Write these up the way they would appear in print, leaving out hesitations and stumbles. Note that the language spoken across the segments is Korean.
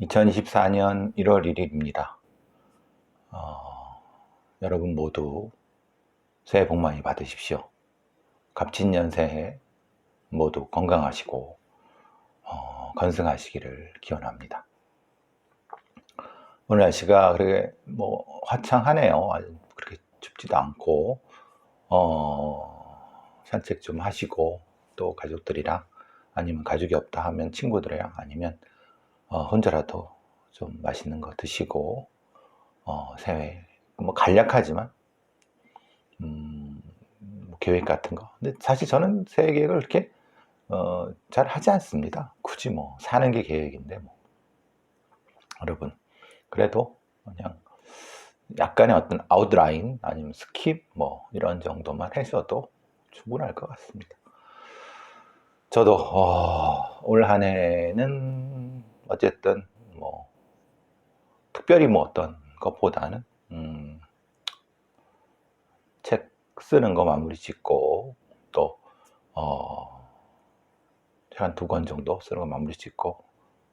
2024년 1월 1일입니다. 여러분 모두 새해 복 많이 받으십시오. 갑진년새해 모두 건강하시고 건승하시기를 기원합니다. 오늘 날씨가 그렇게 화창하네요. 그렇게 춥지도 않고 산책 좀 하시고, 또 가족들이랑, 아니면 가족이 없다 하면 친구들이랑, 아니면 혼자라도 좀 맛있는 거 드시고, 새해 간략하지만 계획 같은 거. 근데 사실 저는 새해 계획을 그렇게 잘 하지 않습니다. 굳이 사는 게 계획인데 여러분, 그래도 그냥 약간의 어떤 아웃라인 아니면 스킵 이런 정도만 하셔도 충분할 것 같습니다. 저도 올 한 해는 어쨌든 특별히 어떤 것보다는 책 쓰는 거 마무리 짓고, 또 한 2권 정도 쓰는 거 마무리 짓고,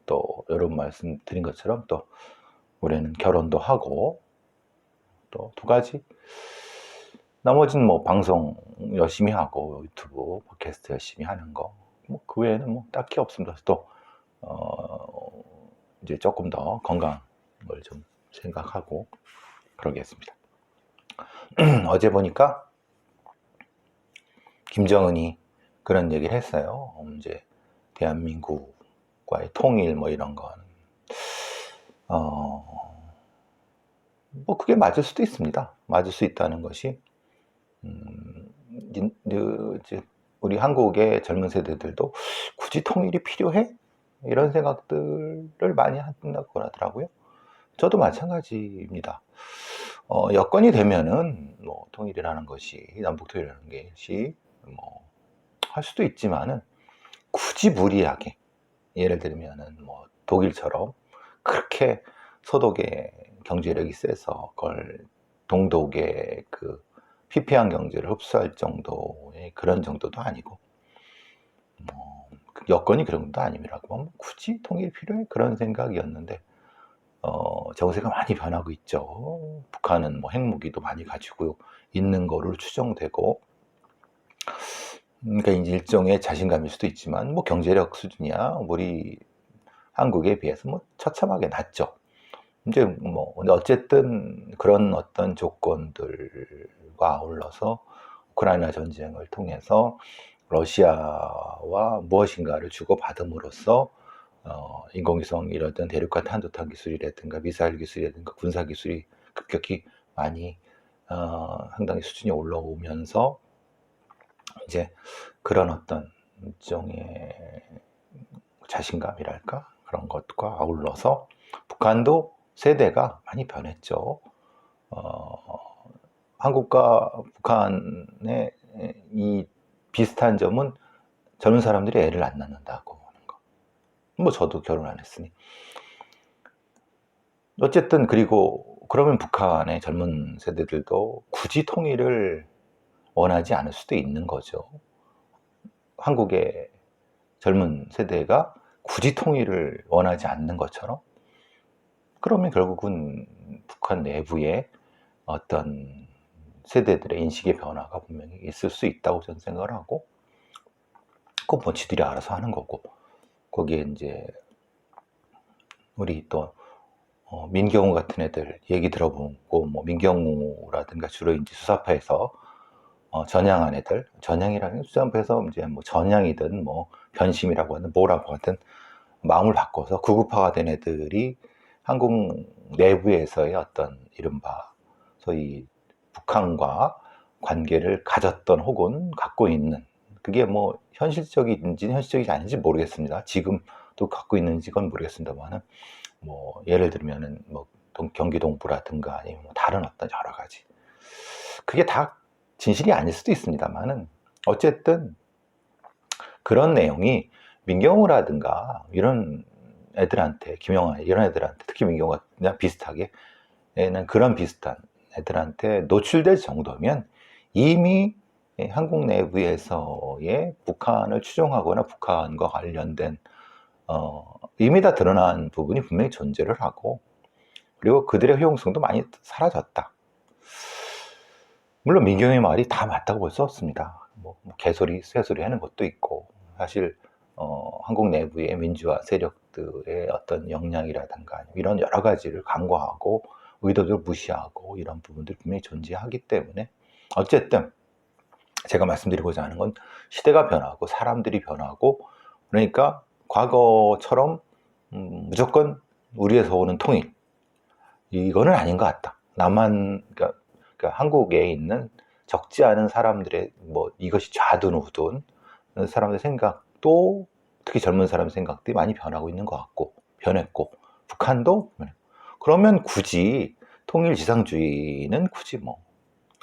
또 여러분 말씀드린 것처럼 또 올해는 결혼도 하고, 또 2가지 나머지는 방송 열심히 하고 유튜브 팟캐스트 열심히 하는 거, 그 외에는 딱히 없습니다. 또 이제 조금 더 건강을 좀 생각하고 그러겠습니다. 어제 보니까 김정은이 그런 얘기를 했어요. 이제 대한민국과의 통일 이런 건 그게 맞을 수도 있습니다. 맞을 수 있다는 것이 우리 한국의 젊은 세대들도 굳이 통일이 필요해? 이런 생각들을 많이 한다고 하더라고요. 저도 마찬가지입니다. 여건이 되면은 통일이라는 것이, 남북 통일이라는 것이 할 수도 있지만은, 굳이 무리하게, 예를 들면은 독일처럼 그렇게 서독의 경제력이 세서 그걸 동독의 그 피폐한 경제를 흡수할 정도의 그런 정도도 아니고, 여건이 그런 것도 아니라고 굳이 통일이 필요해? 그런 생각이었는데, 정세가 많이 변하고 있죠. 북한은 핵무기도 많이 가지고 있는 거로 추정되고, 그러니까 이제 일종의 자신감일 수도 있지만, 경제력 수준이야 우리 한국에 비해서 처참하게 낮죠. 이제 근데 어쨌든 그런 어떤 조건들과 아울러서 우크라이나 전쟁을 통해서 러시아와 무엇인가를 주고받음으로써 인공위성이라든 대륙간 탄도탄 기술이라든가 미사일 기술이라든가 군사 기술이 급격히 많이 상당히 수준이 올라오면서, 이제 그런 어떤 일종의 자신감이랄까, 그런 것과 아울러서 북한도 세대가 많이 변했죠. 한국과 북한의 이 비슷한 점은 젊은 사람들이 애를 안 낳는다고 하는 거. 저도 결혼 안 했으니. 어쨌든 그리고 그러면 북한의 젊은 세대들도 굳이 통일을 원하지 않을 수도 있는 거죠. 한국의 젊은 세대가 굳이 통일을 원하지 않는 것처럼, 그러면 결국은 북한 내부에 어떤 세대들의 인식의 변화가 분명히 있을 수 있다고 저는 생각을 하고, 꼭 지들이 알아서 하는 거고, 거기에 이제 우리 또 민경우 같은 애들 얘기 들어보고, 민경우라든가 주로 이제 수사파에서 전향한 애들, 전향이라는 게 수사파에서 이제 전향이든 변심이라고 하든 뭐라고 하든 마음을 바꿔서 구급화가 된 애들이 한국 내부에서의 어떤 이른바 소위 북한과 관계를 가졌던 혹은 갖고 있는, 그게 현실적인지 현실적이지 아닌지 모르겠습니다. 지금도 갖고 있는지 그건 모르겠습니다만은, 예를 들면은 경기 동부라든가 아니면 다른 어떤 여러 가지, 그게 다 진실이 아닐 수도 있습니다만은, 어쨌든 그런 내용이 민경우라든가 이런 애들한테, 김영하 이런 애들한테, 특히 민경우가 그냥 비슷하게 는 그런 비슷한 애들한테 노출될 정도면, 이미 한국 내부에서의 북한을 추종하거나 북한과 관련된 이미 다 드러난 부분이 분명히 존재를 하고, 그리고 그들의 효용성도 많이 사라졌다. 물론 민경의 말이 다 맞다고 볼 수 없습니다. 개소리, 쇠소리 하는 것도 있고, 사실 한국 내부의 민주화 세력들의 어떤 역량이라든가 이런 여러 가지를 간과하고 의도적으로 무시하고 이런 부분들이 분명히 존재하기 때문에, 어쨌든 제가 말씀드리고자 하는 건 시대가 변하고 사람들이 변하고, 그러니까 과거처럼 무조건 우리에서 오는 통일, 이거는 아닌 것 같다. 그러니까 한국에 있는 적지 않은 사람들의 이것이 좌든 우든 사람들의 생각도, 특히 젊은 사람의 생각들이 많이 변하고 있는 것 같고, 변했고, 북한도. 그러면 굳이 통일지상주의는 굳이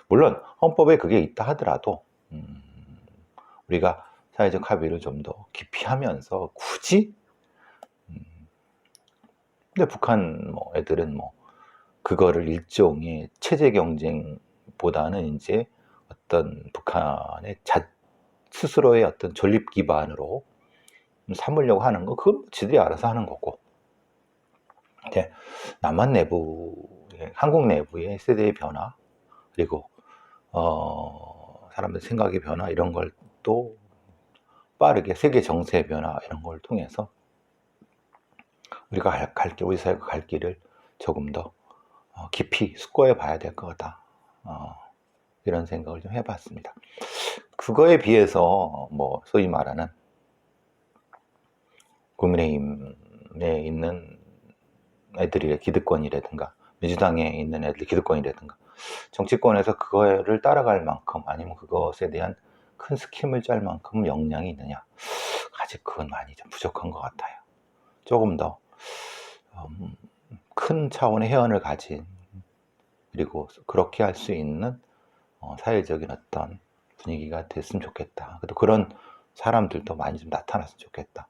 물론 헌법에 그게 있다 하더라도 우리가 사회적 합의를 좀 더 깊이 하면서 굳이 근데 북한 애들은 그거를 일종의 체제 경쟁보다는 이제 어떤 북한의 스스로의 어떤 존립 기반으로 삼으려고 하는 거, 그건 지들이 알아서 하는 거고. 이제 남한 내부, 한국 내부의 세대의 변화, 그리고 사람들 생각의 변화, 이런 걸 또 빠르게 세계 정세의 변화 이런 걸 통해서 우리가 우리 사회가 갈 길을 조금 더 깊이 숙고해 봐야 될 거다. 이런 생각을 좀 해봤습니다. 그거에 비해서 소위 말하는 국민의힘에 있는 애들의 기득권이라든가 민주당에 있는 애들 기득권이라든가 정치권에서 그거를 따라갈 만큼, 아니면 그것에 대한 큰 스킴을 짤 만큼 역량이 있느냐, 아직 그건 많이 좀 부족한 것 같아요. 조금 더 큰 차원의 해안을 가진, 그리고 그렇게 할 수 있는 사회적인 어떤 분위기가 됐으면 좋겠다. 그래도 그런 사람들도 많이 좀 나타났으면 좋겠다.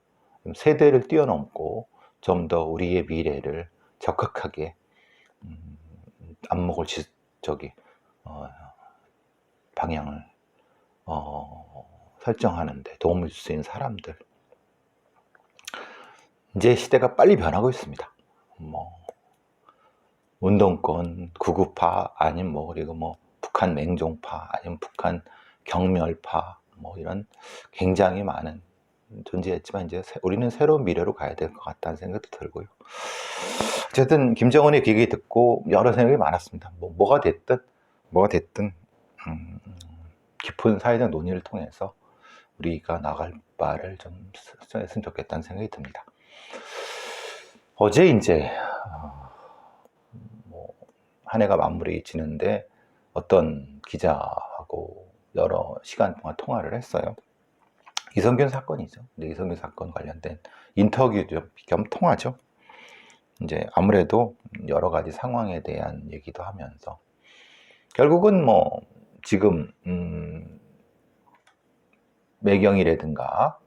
세대를 뛰어넘고 좀 더 우리의 미래를 적극하게 안목을 방향을 설정하는데 도움을 줄 수 있는 사람들. 이제 시대가 빨리 변하고 있습니다. 운동권 구구파, 아니면 그리고 북한 맹종파, 아니면 북한 경멸파, 이런 굉장히 많은 존재했지만, 이제 우리는 새로운 미래로 가야 될 것 같다는 생각도 들고요. 어쨌든 김정은의 얘기 듣고 여러 생각이 많았습니다. 뭐가 됐든 깊은 사회적 논의를 통해서 우리가 나갈 바를 좀 했으면 좋겠다는 생각이 듭니다. 어제 이제 한 해가 마무리 지는데 어떤 기자하고 여러 시간 동안 통화를 했어요. 이성균 사건이죠. 근데 이성균 사건 관련된 인터뷰 겸 통화죠. 이제 아무래도 여러 가지 상황에 대한 얘기도 하면서, 결국은 지금 매경이라든가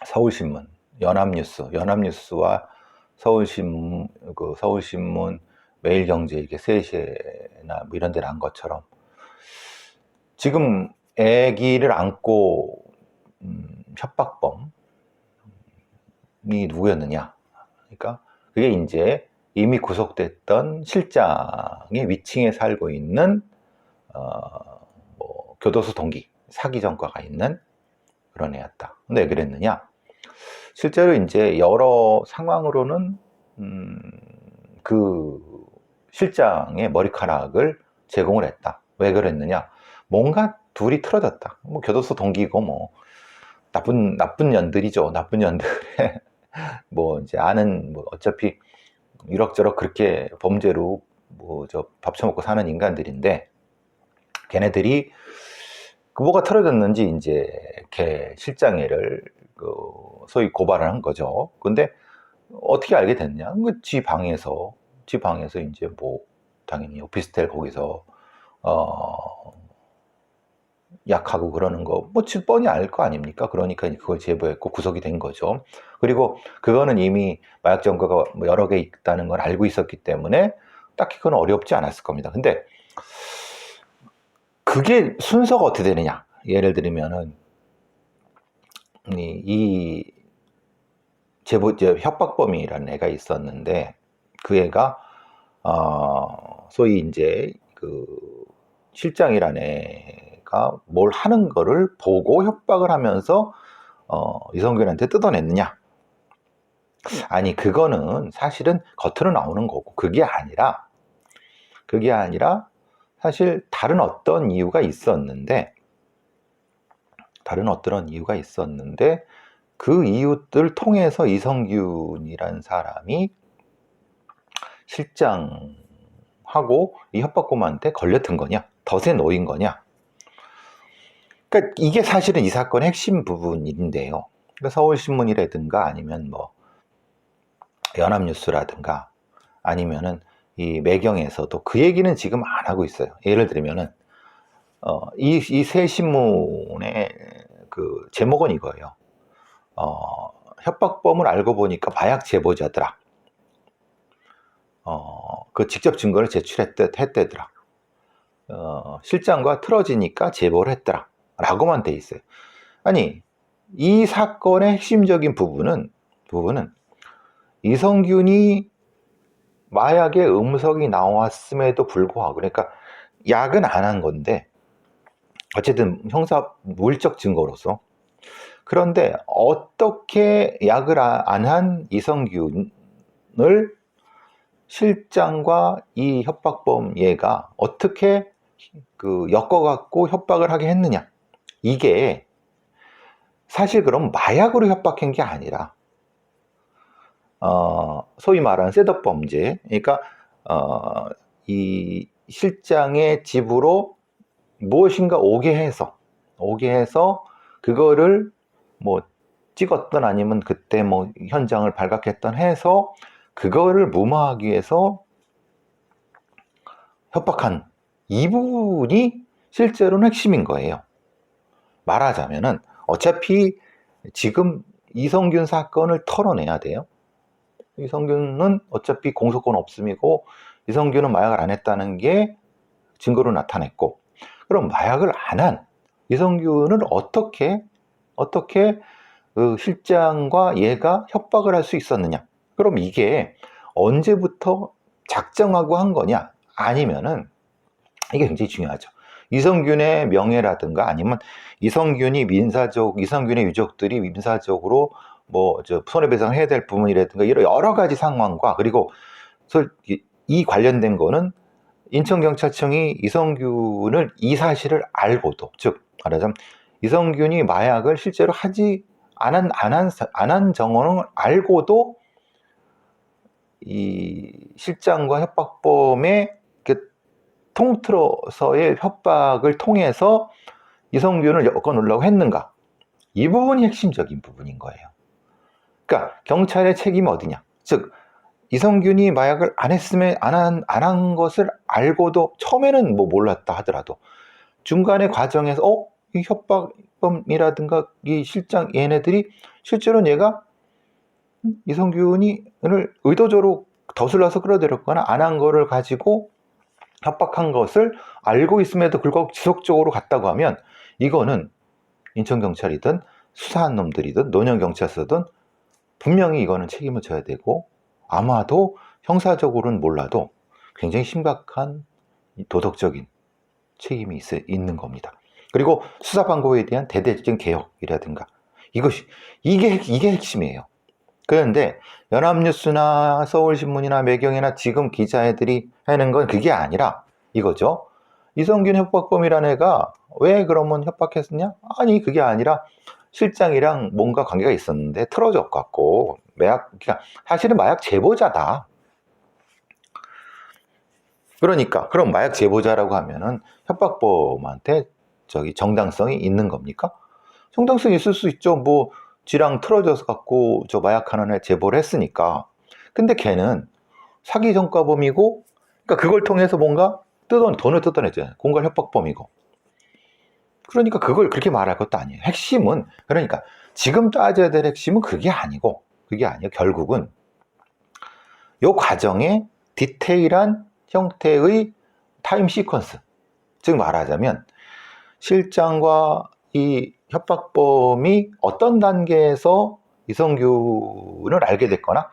서울신문, 연합뉴스와 서울신문, 매일경제 이렇게 셋이나 이런 데 난 것처럼 지금 애기를 안고 협박범이 누구였느냐? 그러니까 그게 이제 이미 구속됐던 실장의 위층에 살고 있는 교도소 동기, 사기 전과가 있는 그런 애였다. 근데 왜 그랬느냐? 실제로 이제 여러 상황으로는 그 실장의 머리카락을 제공을 했다. 왜 그랬느냐? 뭔가 둘이 틀어졌다. 교도소 동기고 나쁜 년들이죠. 나쁜 년들에 이제 아는 어차피 이럭저럭 그렇게 범죄로 밥 처먹고 사는 인간들인데, 걔네들이 뭐가 틀어졌는지 이제 걔 실장애를 소위 고발을 한 거죠. 근데 어떻게 알게 됐냐? 지 방에서 이제 당연히 오피스텔 거기서 약하고 그러는 거 뻔히 알 거 아닙니까? 그러니까 그걸 제보했고 구속이 된 거죠. 그리고 그거는 이미 마약 전과가 여러 개 있다는 걸 알고 있었기 때문에 딱히 그건 어렵지 않았을 겁니다. 근데 그게 순서가 어떻게 되느냐? 예를 들면은 이 협박범이라는 애가 있었는데, 그 애가 소위 이제 그 실장이라는 애가 뭘 하는 거를 보고 협박을 하면서 이성균한테 뜯어냈느냐? 아니, 그거는 사실은 겉으로 나오는 거고, 그게 아니라 사실 다른 어떤 이유가 있었는데, 그 이유들 통해서 이성균이란 사람이 실장하고 이 협박범한테 걸려든 거냐, 덫에 놓인 거냐. 그러니까 이게 사실은 이 사건의 핵심 부분인데요. 그러니까 서울신문이라든가 아니면 뭐 연합뉴스라든가 아니면은 이 매경에서도 그 얘기는 지금 안 하고 있어요. 예를 들면은 이 새 신문의 그 제목은 이거예요. 협박범을 알고 보니까 마약 제보자더라. 그 직접 증거를 제출했대더라. 실장과 틀어지니까 제보를 했더라. 라고만 돼 있어요. 아니, 이 사건의 핵심적인 부분은 이성균이 마약의 음성이 나왔음에도 불구하고, 그러니까 약은 안 한 건데 어쨌든 형사 물적 증거로서, 그런데 어떻게 약을 안 한 이성균을 실장과 이 협박범 얘가 어떻게 엮어갖고 협박을 하게 했느냐. 이게 사실 그럼 마약으로 협박한 게 아니라 소위 말하는 셋업 범죄, 그러니까 이 실장의 집으로 무엇인가 오게 해서 그거를 뭐 찍었던 아니면 그때 뭐 현장을 발각했던 해서 그거를 무마하기 위해서 협박한 이 부분이 실제로는 핵심인 거예요. 말하자면은 어차피 지금 이성균 사건을 털어내야 돼요. 이성균은 어차피 공소권 없음이고 이성균은 마약을 안 했다는 게 증거로 나타냈고, 그럼 마약을 안 한 이성균을 어떻게 그 실장과 얘가 협박을 할 수 있었느냐? 그럼 이게 언제부터 작정하고 한 거냐? 아니면은 이게 굉장히 중요하죠. 이성균의 명예라든가 아니면 이성균의 유족들이 민사적으로 뭐 손해배상 해야 될 부분이라든가 이런 여러 가지 상황과, 그리고 이 관련된 거는 인천경찰청이 이성균을 이 사실을 알고도, 즉 말하자면 이성균이 마약을 실제로 하지 안 한 정황을 알고도 이 실장과 협박범의 통틀어서의 협박을 통해서 이성균을 엮어놓으려고 했는가? 이 부분이 핵심적인 부분인 거예요. 그러니까 경찰의 책임이 어디냐? 즉 이성균이 마약을 안 한 것을 알고도 처음에는 뭐 몰랐다 하더라도 중간의 과정에서 이 협박범이라든가 이 실장 얘네들이 실제로는 얘가 이성균이를 의도적으로 덫을 놔서 끌어들였거나 안 한 거를 가지고 협박한 것을 알고 있음에도 불구하고 지속적으로 갔다고 하면, 이거는 인천경찰이든 수사한 놈들이든 노년경찰서든 분명히 이거는 책임을 져야 되고, 아마도 형사적으로는 몰라도 굉장히 심각한 도덕적인 책임이 있는 겁니다. 그리고 수사 방법에 대한 대대적인 개혁이라든가 이게 핵심이에요. 그런데 연합뉴스나 서울신문이나 매경이나 지금 기자애들이 하는 건 그게 아니라 이거죠. 이성균 협박범이라는 애가 왜 그러면 협박했느냐? 아니, 그게 아니라 실장이랑 뭔가 관계가 있었는데 틀어졌고 그러니까 사실은 마약 제보자다. 그러니까 그럼 마약 제보자라고 하면은 협박범한테 정당성이 있는 겁니까? 정당성이 있을 수 있죠. 뭐 지랑 틀어져서 갖고 마약하는 애 제보를 했으니까. 근데 걔는 사기 전과범이고, 그러니까 그걸 통해서 뭔가 돈을 뜯어냈잖아요. 공갈 협박범이고. 그러니까 그걸 그렇게 말할 것도 아니에요. 핵심은, 그러니까 지금 따져야 될 핵심은 그게 아니고, 결국은 요 과정의 디테일한 형태의 타임 시퀀스, 즉 말하자면 실장과 이 협박범이 어떤 단계에서 이성균을 알게 됐거나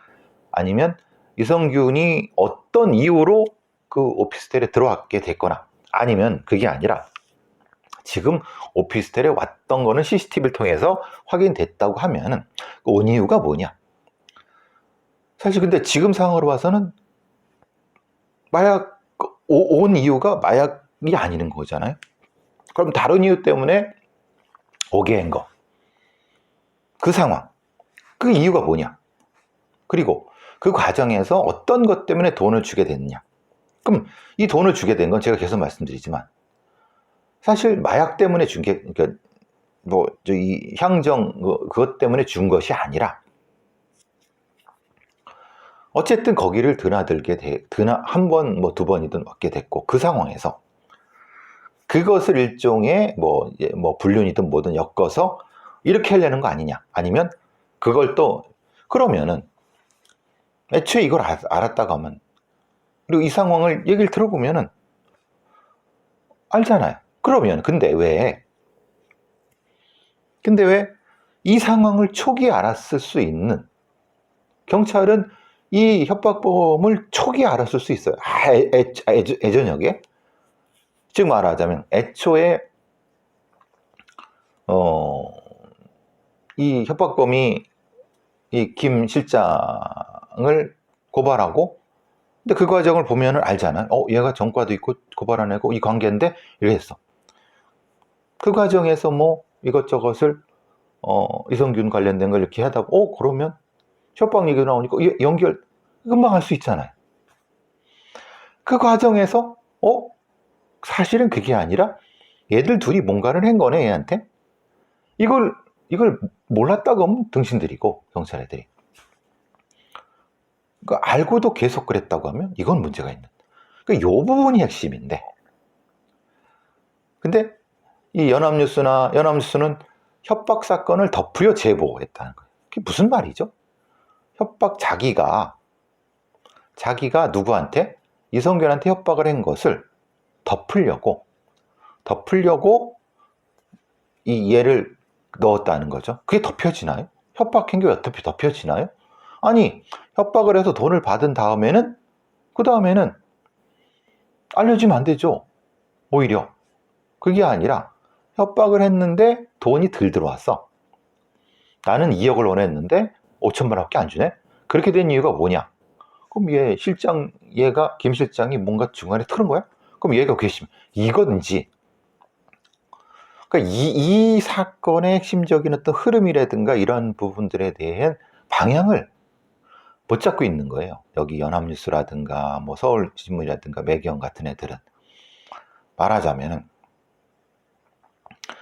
아니면 이성균이 어떤 이유로 그 오피스텔에 들어왔게 됐거나 아니면 그게 아니라 지금 오피스텔에 왔던 거는 CCTV를 통해서 확인됐다고 하면은 온 이유가 뭐냐? 사실 근데 지금 상황으로 봐서는 마약 온 이유가 마약이 아니는 거잖아요. 그럼 다른 이유 때문에 오게 한 거. 그 상황. 그 이유가 뭐냐? 그리고 그 과정에서 어떤 것 때문에 돈을 주게 됐느냐? 그럼 이 돈을 주게 된 건 제가 계속 말씀드리지만 사실 마약 때문에 준 게, 그러니까 뭐 이 향정 그것 때문에 준 것이 아니라 어쨌든 거기를 한 번 뭐 두 번이든 왔게 됐고 그 상황에서 그것을 일종의 뭐 불륜이든 뭐든 엮어서 이렇게 하려는 거 아니냐? 아니면 그걸 또 그러면은 애초에 이걸 알았다고 하면 그리고 이 상황을 얘기를 들어보면은 알잖아요. 그러면 근데 왜 이 상황을 초기에 알았을 수 있는 경찰은 이 협박범을 초기에 알았을 수 있어요. 애저녁에 즉 말하자면 애초에 이 협박범이 이 김 실장을 고발하고 근데 그 과정을 보면은 알잖아요. 얘가 전과도 있고 고발한 애고 이 관계인데 이랬어. 그 과정에서 뭐 이것저것을 이성균 관련된 걸 이렇게 하다 그러면 협박 얘기 나오니까 연결 금방 할 수 있잖아요. 그 과정에서 사실은 그게 아니라 얘들 둘이 뭔가를 한 거네 얘한테. 이걸 몰랐다고 하면 등신들이고 경찰 애들이. 그러니까 알고도 계속 그랬다고 하면 이건 문제가 있는. 그러니까 요 부분이 핵심인데. 근데 이 연합뉴스는 협박 사건을 덮으려 제보했다는 거예요. 그게 무슨 말이죠? 협박 자기가 누구한테 이성균한테 협박을 한 것을 덮으려고 이 얘를 넣었다는 거죠. 그게 덮여지나요? 협박한 게 어떻게 덮여지나요? 아니 협박을 해서 돈을 받은 다음에는 그 다음에는 알려주면 안 되죠. 오히려 그게 아니라 협박을 했는데 돈이 덜 들어왔어. 나는 2억을 원했는데 5천만 원밖에 안 주네. 그렇게 된 이유가 뭐냐? 그럼 얘가 김 실장이 뭔가 중간에 틀은 거야? 그럼 얘가 괘씸 이건지. 그러니까 이 사건의 핵심적인 어떤 흐름이라든가 이런 부분들에 대한 방향을 못 잡고 있는 거예요. 여기 연합뉴스라든가 뭐 서울신문이라든가 매경 같은 애들은 말하자면은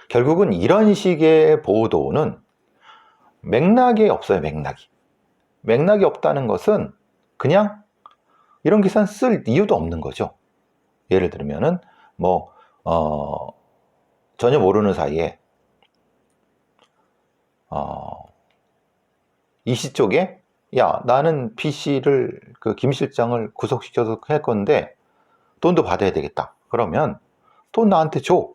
결국은 이런 식의 보도는 맥락이 없어요. 맥락이 없다는 것은 그냥 이런 기사는 쓸 이유도 없는 거죠. 예를 들면은 전혀 모르는 사이에 이씨 쪽에 야 나는 B씨를 그 김 실장을 구속시켜서 할 건데 돈도 받아야 되겠다. 그러면 돈 나한테 줘.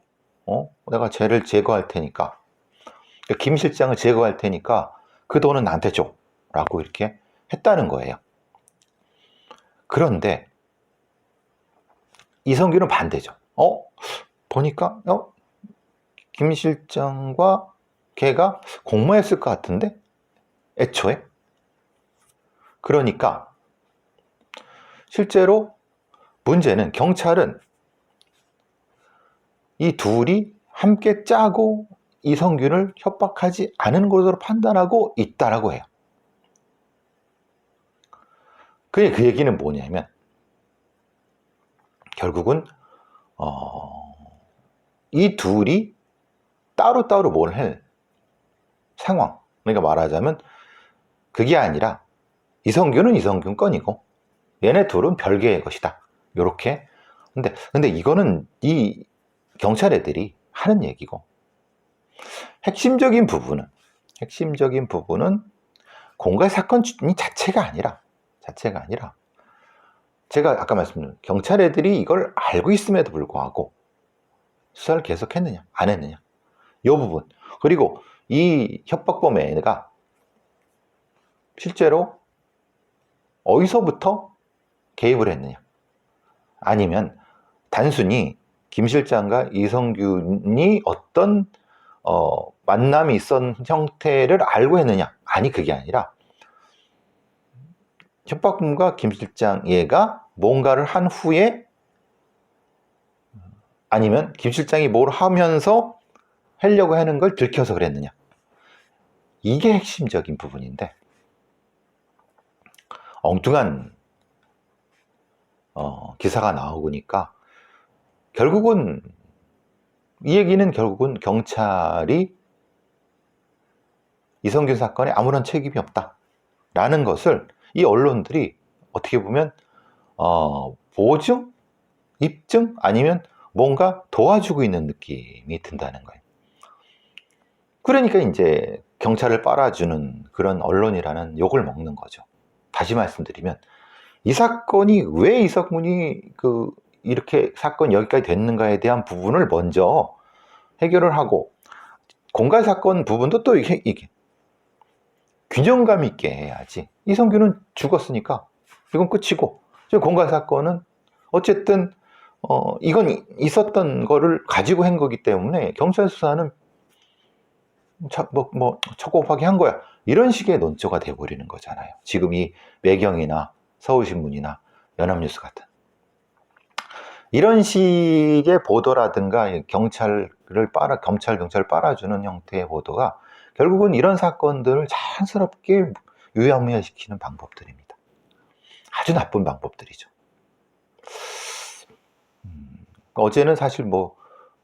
내가 쟤를 제거할 테니까 김 실장을 제거할 테니까 그 돈은 나한테 줘. 라고 이렇게 했다는 거예요. 그런데 이성균은 반대죠. 보니까 김 실장과 걔가 공모했을 것 같은데 애초에 그러니까 실제로 문제는 경찰은 이 둘이 함께 짜고 이성균을 협박하지 않은 것으로 판단하고 있다라고 해요. 그 얘기는 뭐냐면 결국은 이 둘이 따로따로 뭘 할 상황. 그러니까 말하자면 그게 아니라 이성균은 이성균 건이고 얘네 둘은 별개의 것이다. 요렇게. 근데 이거는 이 경찰 애들이 하는 얘기고 핵심적인 부분은 공갈 사건 자체가 아니라 제가 아까 말씀드린 경찰 애들이 이걸 알고 있음에도 불구하고 수사를 계속했느냐 안 했느냐 이 부분. 그리고 이 협박범 애가 실제로 어디서부터 개입을 했느냐, 아니면 단순히 김 실장과 이성균이 어떤 만남이 있었던 형태를 알고 했느냐, 아니 그게 아니라 협박범과 김 실장 얘가 뭔가를 한 후에, 아니면 김 실장이 뭘 하면서 하려고 하는 걸 들켜서 그랬느냐, 이게 핵심적인 부분인데, 엉뚱한 기사가 나오니까 결국은 이 얘기는 결국은 경찰이 이성균 사건에 아무런 책임이 없다라는 것을 이 언론들이 어떻게 보면 보증? 입증? 아니면 뭔가 도와주고 있는 느낌이 든다는 거예요. 그러니까 이제 경찰을 빨아주는 그런 언론이라는 욕을 먹는 거죠. 다시 말씀드리면 이 사건이 왜 이성균이 이렇게 사건 여기까지 됐는가에 대한 부분을 먼저 해결을 하고, 공갈 사건 부분도 또 이게 균형감 있게 해야지. 이성균은 죽었으니까 이건 끝이고, 공갈 사건은 어쨌든 이건 있었던 거를 가지고 한 거기 때문에 경찰 수사는 척곱하게 한 거야, 이런 식의 논조가 돼버리는 거잖아요. 지금 이 매경이나 서울신문이나 연합뉴스 같은 이런 식의 보도라든가 경찰을 경찰 빨아주는 형태의 보도가 결국은 이런 사건들을 자연스럽게 유야무야시키는 방법들입니다. 아주 나쁜 방법들이죠. 어제는 사실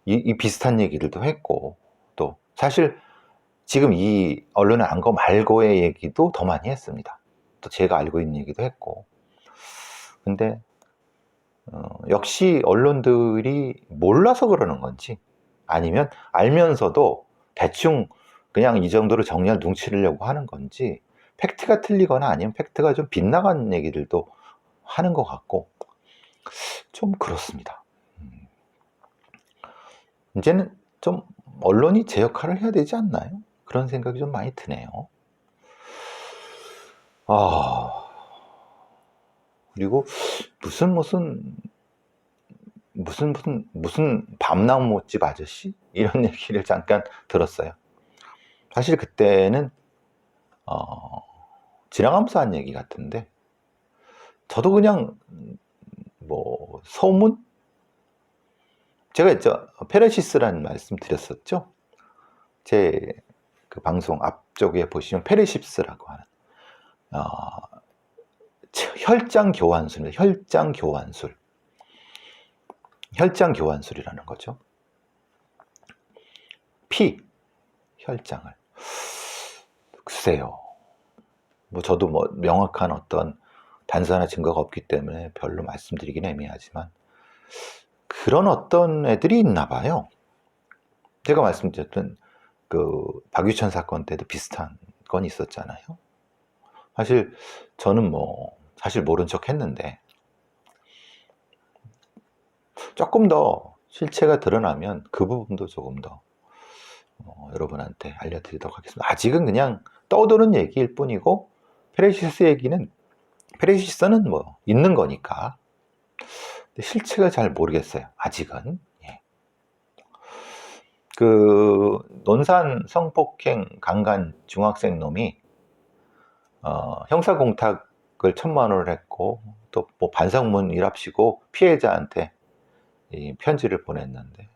이 비슷한 얘기들도 했고, 또 사실 지금 이 언론에 안 거 말고의 얘기도 더 많이 했습니다. 또 제가 알고 있는 얘기도 했고. 근데 역시 언론들이 몰라서 그러는 건지, 아니면 알면서도 대충 그냥 이 정도로 정리할 눈치려고 하는 건지, 팩트가 틀리거나 아니면 팩트가 좀 빗나간 얘기들도 하는 것 같고, 좀 그렇습니다. 이제는 좀 언론이 제 역할을 해야 되지 않나요? 그런 생각이 좀 많이 드네요. 그리고 무슨 밤나무집 아저씨? 이런 얘기를 잠깐 들었어요. 사실 그때는 지나가면서 한 얘기 같은데, 저도 그냥 소문? 제가 있죠, 페레시스라는 말씀 드렸었죠. 제 그 방송 앞쪽에 보시면 페레시스라고 하는 혈장 교환술입니다. 혈장 교환술이라는 거죠. 혈장을. 글쎄요. 저도 명확한 어떤 단서나 증거가 없기 때문에 별로 말씀드리기는 애매하지만, 그런 어떤 애들이 있나 봐요. 제가 말씀드렸던 박유천 사건 때도 비슷한 건 있었잖아요. 사실 저는 사실 모른 척 했는데, 조금 더 실체가 드러나면 그 부분도 조금 더 여러분한테 알려드리도록 하겠습니다. 아직은 그냥 떠도는 얘기일 뿐이고, 페레시스는 있는 거니까 실체가 잘 모르겠어요, 아직은. 논산 성폭행 강간 중학생 놈이 형사공탁을 1,000만 원을 했고, 또 반성문 일합시고 피해자한테 이 편지를 보냈는데,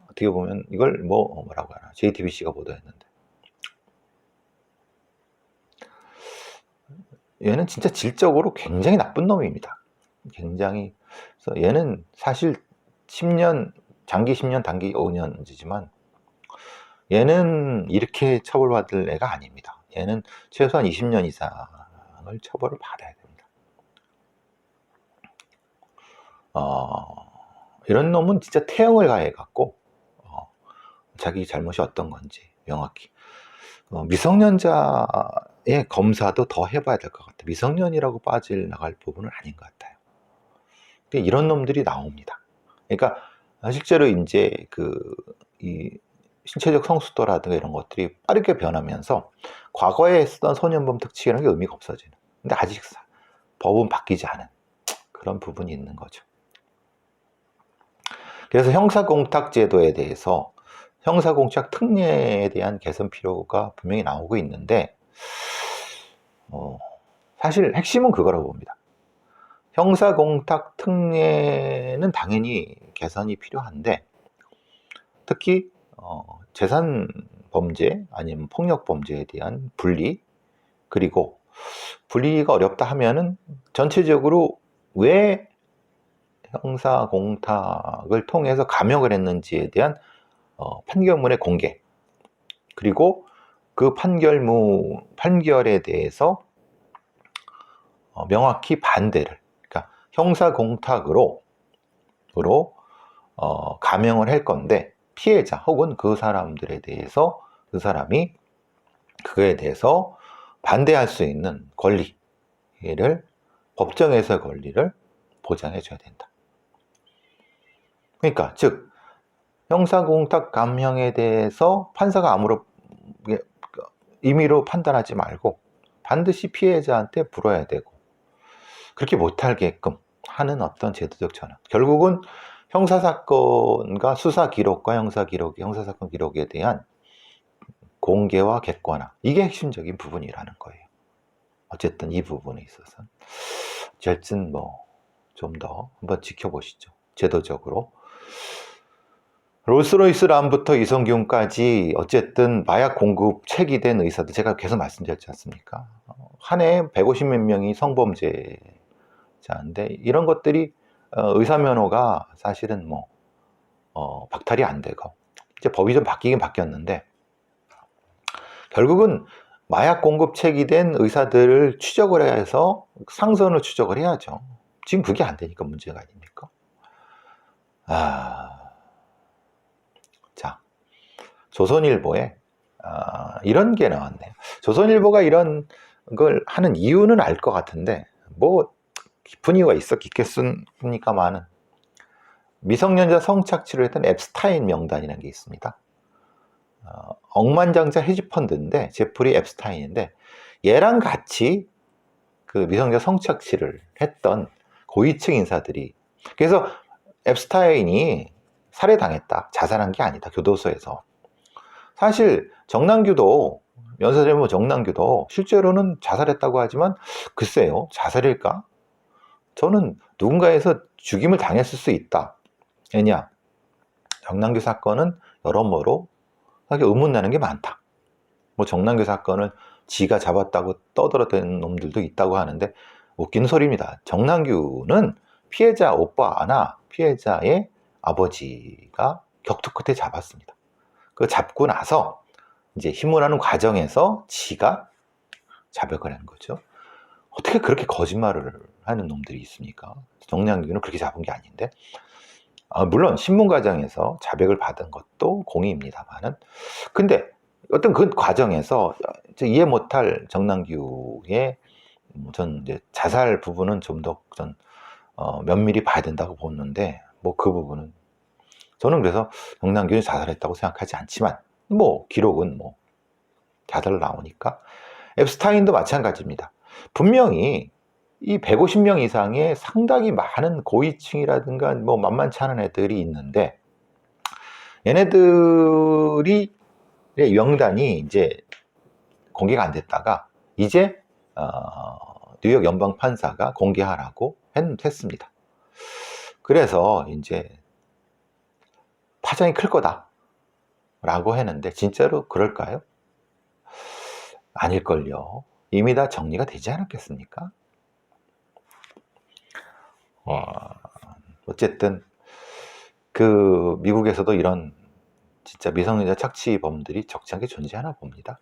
어떻게 보면 이걸 뭐라고 하나, JTBC가 보도했는데, 얘는 진짜 질적으로 굉장히 나쁜 놈입니다. 굉장히. 그래서 얘는 사실 10년, 장기 10년, 단기 5년이지만 얘는 이렇게 처벌받을 애가 아닙니다. 얘는 최소한 20년 이상을 처벌을 받아야 됩니다. 이런 놈은 진짜 태형을 가해갖고 자기 잘못이 어떤 건지 명확히, 미성년자의 검사도 더 해봐야 될 것 같아요. 미성년이라고 빠져나갈 부분은 아닌 것 같아요. 이런 놈들이 나옵니다. 그러니까 실제로 이제 이 신체적 성숙도라든가 이런 것들이 빠르게 변하면서 과거에 쓰던 소년범 특징이라는 게 의미가 없어지는. 근데 아직 법은 바뀌지 않은 그런 부분이 있는 거죠. 그래서 형사공탁제도에 대해서 형사공탁 특례에 대한 개선 필요가 분명히 나오고 있는데 사실 핵심은 그거라고 봅니다. 형사공탁 특례는 당연히 개선이 필요한데 특히 재산 범죄 아니면 폭력 범죄에 대한 분리, 그리고 분리가 어렵다 하면은 전체적으로 왜 형사공탁을 통해서 감형을 했는지에 대한 판결문의 공개, 그리고 그 판결에 대해서 명확히 반대를, 그러니까 형사공탁으로 감형을 할 건데 피해자 혹은 그 사람들에 대해서 그 사람이 그거에 대해서 반대할 수 있는 권리를, 법정에서의 권리를 보장해 줘야 된다. 그러니까 즉 형사공탁 감형에 대해서 판사가 아무런 임의로 판단하지 말고 반드시 피해자한테 물어야 되고, 그렇게 못하게끔 하는 어떤 제도적 전환. 결국은 형사사건과 수사기록과 형사사건 기록에 대한 공개와 객관화, 이게 핵심적인 부분이라는 거예요. 어쨌든 이 부분에 있어서 어쨌든 좀 더 한번 지켜보시죠. 제도적으로 롤스로이스람부터 이성균까지 어쨌든 마약 공급 체계된 의사들, 제가 계속 말씀드렸지 않습니까? 한 해에 150몇 명이 성범죄자인데 이런 것들이 의사 면허가 사실은 박탈이 안 되고, 이제 법이 좀 바뀌긴 바뀌었는데 결국은 마약 공급 체계된 의사들을 추적을 해서 상선을 추적을 해야죠. 지금 그게 안 되니까 문제가 아닙니까? 자, 조선일보에 이런 게 나왔네요. 조선일보가 이런 걸 하는 이유는 알 것 같은데 깊은 이유가 있겠습니까만은, 미성년자 성착취를 했던 앱스타인 명단이라는 게 있습니다. 억만장자 헤지펀드인데 제프리 앱스타인인데 얘랑 같이 그 미성년자 성착취를 했던 고위층 인사들이, 그래서 앱스타인이 살해당했다, 자살한 게 아니다, 교도소에서. 사실 정남규도 실제로는 자살했다고 하지만 글쎄요, 자살일까? 저는 누군가에서 죽임을 당했을 수 있다. 왜냐, 정남규 사건은 여러모로 사실 의문나는 게 많다. 정남규 사건을 지가 잡았다고 떠들어대는 놈들도 있다고 하는데 웃긴 소리입니다. 정남규는 피해자 오빠나 피해자의 아버지가 격투 끝에 잡았습니다. 그 잡고 나서 이제 힘을 과정에서 지가 자백을 한 거죠. 어떻게 그렇게 거짓말을 하는 놈들이 있습니까? 정남규는 그렇게 잡은 게 아닌데, 물론 신문 과정에서 자백을 받은 것도 공의입니다만은, 근데 어떤 그 과정에서 이해 못할 정남규의 전 이제 자살 부분은 좀 더 면밀히 봐야 된다고 보는데, 그 부분은 저는 그래서 정남규는 자살했다고 생각하지 않지만 기록은 자살로 나오니까. 앱스타인도 마찬가지입니다. 분명히 이 150명 이상의 상당히 많은 고위층이라든가 만만치 않은 애들이 있는데, 얘네들이 명단이 이제 공개가 안 됐다가 이제 뉴욕 연방 판사가 공개하라고 했습니다. 그래서 이제 파장이 클 거다 라고 했는데 진짜로 그럴까요? 아닐걸요. 이미 다 정리가 되지 않았겠습니까? 어쨌든 그 미국에서도 이런 진짜 미성년자 착취범들이 적지 않게 존재하나 봅니다.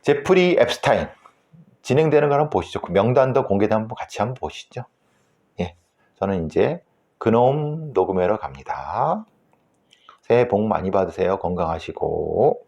제프리 앱스타인 진행되는 거 한번 보시죠. 그 명단도 공개된 한번 같이 한번 보시죠. 예, 저는 이제 그놈 녹음하러 갑니다. 새해 복 많이 받으세요. 건강하시고.